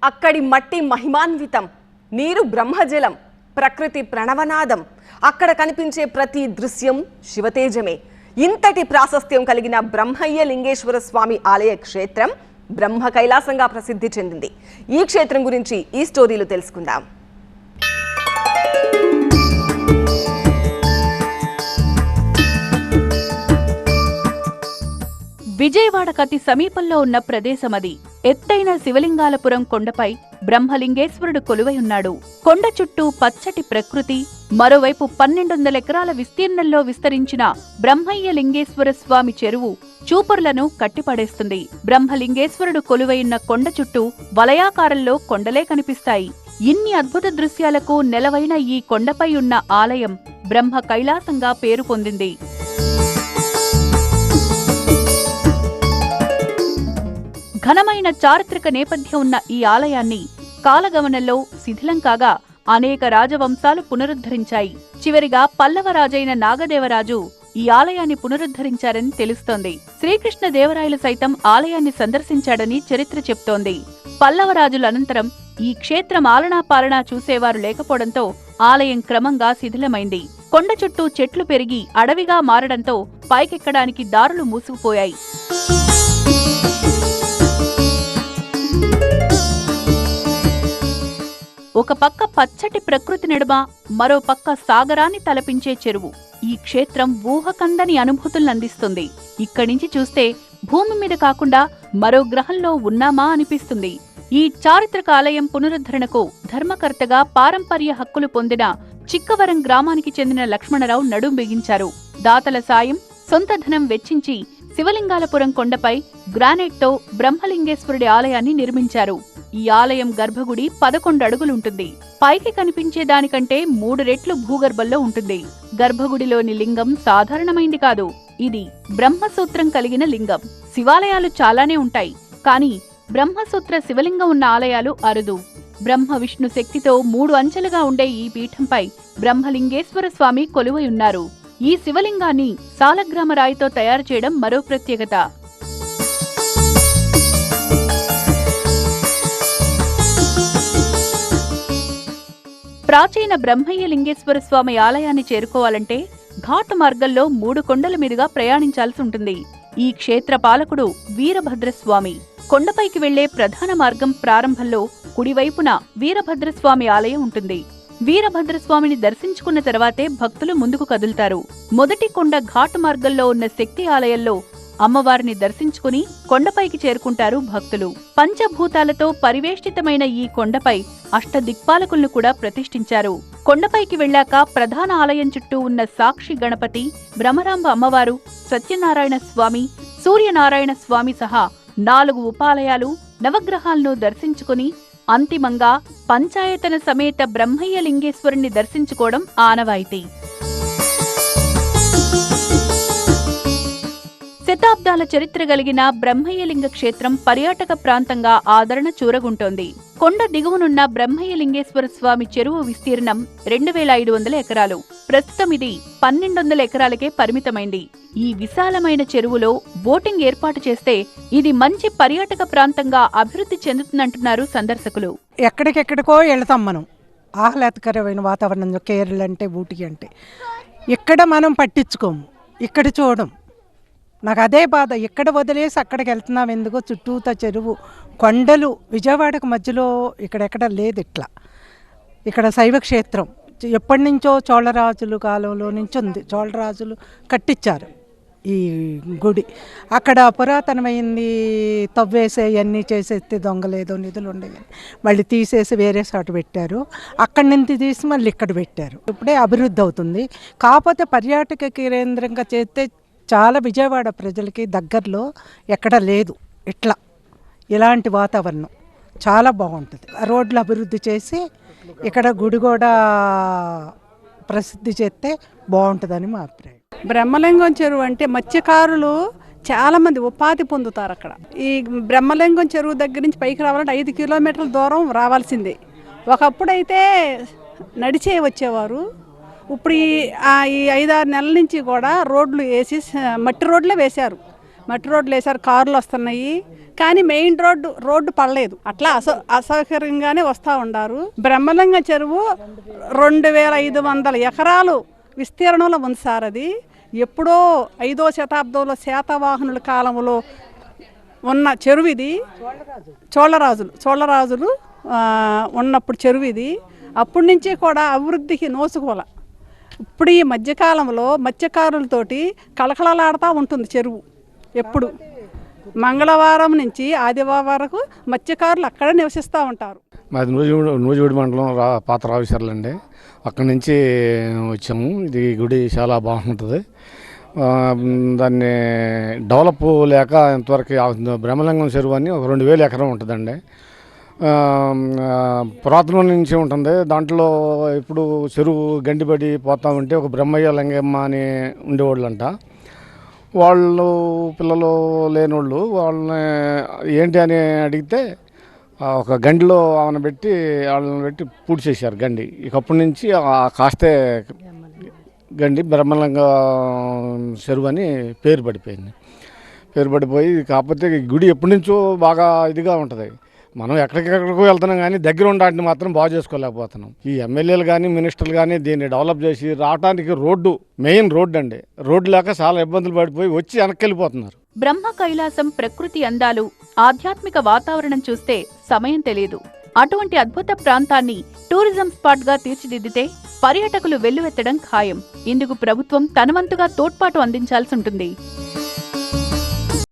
అక్కడి మట్టి మహిమాన్వితం, నీరు బ్రహ్మజలం, ప్రకృతి ప్రణవనాదం. అక్కడ కనిపించే ప్రతి దృశ్యం శివతేజమే. ఇంతటి ప్రాశస్త్యం కలిగిన బ్రహ్మయ్య లింగేశ్వర స్వామి ఆలయ క్షేత్రం బ్రహ్మ కైలాసంగా ప్రసిద్ధి చెందింది. ఈ క్షేత్రం గురించి ఈ స్టోరీలో తెలుసుకుందాం. విజయవాడకు అతి సమీపంలో ఉన్న ప్రదేశమది. ఎత్తైన శివలింగాలపురం కొండపై బ్రహ్మలింగేశ్వరుడు కొలువై ఉన్నాడు. కొండ చుట్టూ పచ్చటి ప్రకృతి, మరోవైపు 1200 ఎకరాల విస్తీర్ణంలో విస్తరించిన బ్రహ్మయ్య లింగేశ్వర స్వామి చెరువు చూపరులను కట్టిపడేస్తుంది. బ్రహ్మలింగేశ్వరుడు కొలువైన కొండ చుట్టూ వలయాకారంలో కొండలే కనిపిస్తాయి. ఇన్ని అద్భుత దృశ్యాలకు నెలవైన ఈ కొండపై ఉన్న ఆలయం బ్రహ్మ కైలాసంగా పేరు పొందింది. ఘనమైన చారిత్రక నేపథ్యం ఉన్న ఈ ఆలయాన్ని కాలగమనంలో శిథిలం కాగా అనేక రాజవంశాలు పునరుద్ధరించాయి. చివరిగా పల్లవ రాజైన నాగదేవరాజు ఈ ఆలయాన్ని పునరుద్ధరించారని తెలుస్తోంది. శ్రీకృష్ణదేవరాయలు సైతం ఆలయాన్ని సందర్శించాడని చరిత్ర చెప్తోంది. పల్లవరాజుల అనంతరం ఈ క్షేత్రం ఆలనా పాలనా చూసేవారు లేకపోవడంతో ఆలయం క్రమంగా శిథిలమైంది. కొండ చుట్టూ చెట్లు పెరిగి అడవిగా మారడంతో పైకెక్కడానికి దారులు మూసుకుపోయాయి. ఒక పక్క పచ్చటి ప్రకృతి నడుమ, మరో పక్క సాగరాన్ని తలపించే చెరువు. ఈ క్షేత్రం ఊహకందని అనుభూతులనందిస్తుంది. ఇక్కడి నుంచి చూస్తే భూమి మీద కాకుండా మరో గ్రహంలో ఉన్నామా అనిపిస్తుంది. ఈ చారిత్రక ఆలయం పునరుద్ధరణకు ధర్మకర్తగా పారంపర్య హక్కులు పొందిన చిక్కవరం గ్రామానికి చెందిన లక్ష్మణరావు నడుం బిగించారు. దాతల సాయం, సొంత ధనం వెచ్చించి శివలింగాలపురం కొండపై గ్రానైట్తో బ్రహ్మలింగేశ్వరుడి ఆలయాన్ని నిర్మించారు. ఈ ఆలయం గర్భగుడి 11 అడుగులుంటుంది. పైకి కనిపించే దానికంటే 3 రెట్లు భూగర్భంలో ఉంటుంది. గర్భగుడిలోని లింగం సాధారణమైంది కాదు. ఇది బ్రహ్మసూత్రం కలిగిన లింగం. శివాలయాలు చాలానే ఉంటాయి, కానీ బ్రహ్మసూత్ర శివలింగం ఉన్న ఆలయాలు అరుదు. బ్రహ్మ విష్ణు శక్తితో 3 అంచెలుగా ఉండే ఈ పీఠంపై బ్రహ్మలింగేశ్వర స్వామి కొలువై ఉన్నారు. ఈ శివలింగాన్ని సాలగ్రామ రాయితో తయారు చేయడం మరో ప్రత్యేకత. ప్రాచీన బ్రహ్మయ్య లింగేశ్వర స్వామి ఆలయాన్ని చేరుకోవాలంటే ఘాటు మార్గంలో 3 కొండల మీదుగా ప్రయాణించాల్సి ఉంటుంది. ఈ క్షేత్ర పాలకుడు వీరభద్రస్వామి. కొండపైకి వెళ్లే ప్రధాన మార్గం ప్రారంభంలో కుడివైపున వీరభద్రస్వామి ఆలయం ఉంటుంది. వీరభద్రస్వామిని దర్శించుకున్న తర్వాతే భక్తులు ముందుకు కదులుతారు. మొదటి కొండ ఘాటు మార్గంలో ఉన్న శక్తి ఆలయంలో అమ్మవారిని దర్శించుకుని కొండపైకి చేరుకుంటారు భక్తులు. పంచభూతాలతో పరివేష్టితమైన ఈ కొండపై అష్టదిక్పాలకులను కూడా ప్రతిష్ఠించారు. కొండపైకి వెళ్లాక ప్రధాన ఆలయం చుట్టూ ఉన్న సాక్షి గణపతి, భ్రమరాంబ అమ్మవారు, సత్యనారాయణ స్వామి, సూర్యనారాయణ స్వామి సహా 4 ఉపాలయాలు, నవగ్రహాలను దర్శించుకుని అంతిమంగా పంచాయతన సమేత బ్రహ్మయ్య లింగేశ్వరుణ్ణి దర్శించుకోవడం ఆనవాయితీ. శతాబ్దాల చరిత్ర కలిగిన బ్రహ్మయ్యలింగ క్షేత్రం పర్యాటక ప్రాంతంగా ఆదరణ చూరగుంటోంది. కొండ దిగువనున్న బ్రహ్మయ్య లింగేశ్వర స్వామి చెరువు విస్తీర్ణం 2500 ఎకరాలు. ప్రస్తుతం ఇది 1200 ఎకరాలకే పరిమితమైంది. ఈ విశాలమైన చెరువులో బోటింగ్ ఏర్పాటు చేస్తే ఇది మంచి పర్యాటక ప్రాంతంగా అభివృద్ధి చెందుతుందంటున్నారు సందర్శకులు. ఎక్కడికెక్కడికో వెళతాం మనం, ఆహ్లాదకరమైన వాతావరణం. కేరళ అంటే, ఊటీ అంటే, ఇక్కడ మనం పట్టించుకోము, ఇక్కడ చూడం. నాకు అదే బాధ, ఇక్కడ వదిలేసి అక్కడికి వెళ్తున్నాం ఎందుకో. చుట్టూత చెరువు, కొండలు, విజయవాడకు మధ్యలో ఇక్కడెక్కడ లేదు ఇట్లా. ఇక్కడ శైవ క్షేత్రం ఎప్పటి నుంచో చోళరాజుల కాలంలో నుంచి ఉంది. చోళరాజులు కట్టించారు ఈ గుడి. అక్కడ పురాతనమైంది తవ్వేసే అన్నీ చేసేస్తే దొంగలేదో నిధులు ఉండేవి, మళ్ళీ తీసేసి వేరే చోట పెట్టారు. అక్కడి నుంచి తీసి మళ్ళీ ఇక్కడ పెట్టారు. ఇప్పుడే అభివృద్ధి అవుతుంది. కాకపోతే పర్యాటక కేంద్రంగా చేస్తే చాలా విజయవాడ ప్రజలకి దగ్గరలో ఎక్కడ లేదు ఇట్లా. ఇలాంటి వాతావరణం చాలా బాగుంటుంది. రోడ్లు అభివృద్ధి చేసి ఇక్కడ గుడి కూడా ప్రసిద్ధి చేస్తే బాగుంటుందని మా అభిప్రాయం. బ్రహ్మలింగం చెరువు అంటే మత్స్యకారులు చాలామంది ఉపాధి పొందుతారు అక్కడ. ఈ బ్రహ్మలింగం చెరువు దగ్గర నుంచి పైకి రావాలంటే 5 కిలోమీటర్ల దూరం రావాల్సిందే. ఒకప్పుడైతే నడిచే వచ్చేవారు. ఇప్పుడు ఈ 5-6 నెలల నుంచి కూడా రోడ్లు వేసి, మట్టి రోడ్లే వేశారు. మట్టి రోడ్లు వేసారు, కార్లు వస్తున్నాయి, కానీ మెయిన్ రోడ్డు పడలేదు. అట్లా అసౌకర్యంగానే వస్తూ ఉండారు. బ్రహ్మలింగం చెరువు 2500 ఎకరాలు విస్తీర్ణంలో ఉంది సార్. అది ఎప్పుడో 5వ శతాబ్దంలో శాతవాహనుల కాలంలో ఉన్న చెరువు ఇది. చోళరాజులు ఉన్నప్పుడు చెరువు ఇది. అప్పటి నుంచి కూడా అభివృద్ధికి నోసుకోల. ఇప్పుడు ఈ మధ్యకాలంలో మత్స్యకారులతోటి కలకలలాడుతూ ఉంటుంది చెరువు. ఎప్పుడు మంగళవారం నుంచి ఆదివారం వరకు మత్స్యకారులు అక్కడే నివసిస్తూ ఉంటారు. మాది నూజివీడు మండలం పాత రావిసర్లండి. అక్కడి నుంచి వచ్చాము. ఇది గుడి చాలా బాగుంటుంది. దాన్ని డెవలప్ లేక ఇంతవరకు బ్రహ్మలింగం చెరువు అని ఒక 2000 ఎకరం ఉంటుందండి. పురాతనం నుంచి ఉంటుంది. దాంట్లో ఇప్పుడు చెరువు గండిపడి పోతా ఉంటే ఒక బ్రహ్మయ్య లింగమ్మ అని ఉండేవాళ్ళంట. వాళ్ళు పిల్లలు లేనోళ్ళు వాళ్ళని ఏంటి అని అడిగితే ఒక గండిలో వాళ్ళని పెట్టి పూడ్చి చేశారు గండి. ఇకప్పటి నుంచి కాస్తే గండి బ్రహ్మలింగ చెరువు అని పేరు పడిపోయి, కాకపోతే గుడి ఎప్పటి నుంచో బాగా ఇదిగా ఉంటుంది. మనం ఎక్కడికెక్కడికో వెళ్తున్నాం కానీ దగ్గర ఉండడానికి మాత్రం బాగా చేసుకోలేకపోతున్నాం. ఈ ఎమ్మెల్యేలు కానీ మినిస్టర్లు కానీ దీన్ని డెవలప్ చేసి రావడానికి మెయిన్ రోడ్డు అండి. రోడ్డు లేక చాలా ఇబ్బందులు పడిపోయి వచ్చి వెనక్కి వెళ్ళిపోతున్నారు. బ్రహ్మ కైలాసం ప్రకృతి అందాలు, ఆధ్యాత్మిక వాతావరణం చూస్తే సమయం తెలియదు. అటువంటి అద్భుత ప్రాంతాన్ని టూరిజం స్పాట్ గా తీర్చిదిద్దితే పర్యాటకులు వెల్లువెత్తడం ఖాయం. ఇందుకు ప్రభుత్వం తనవంతుగా తోడ్పాటు అందించాల్సి ఉంటుంది.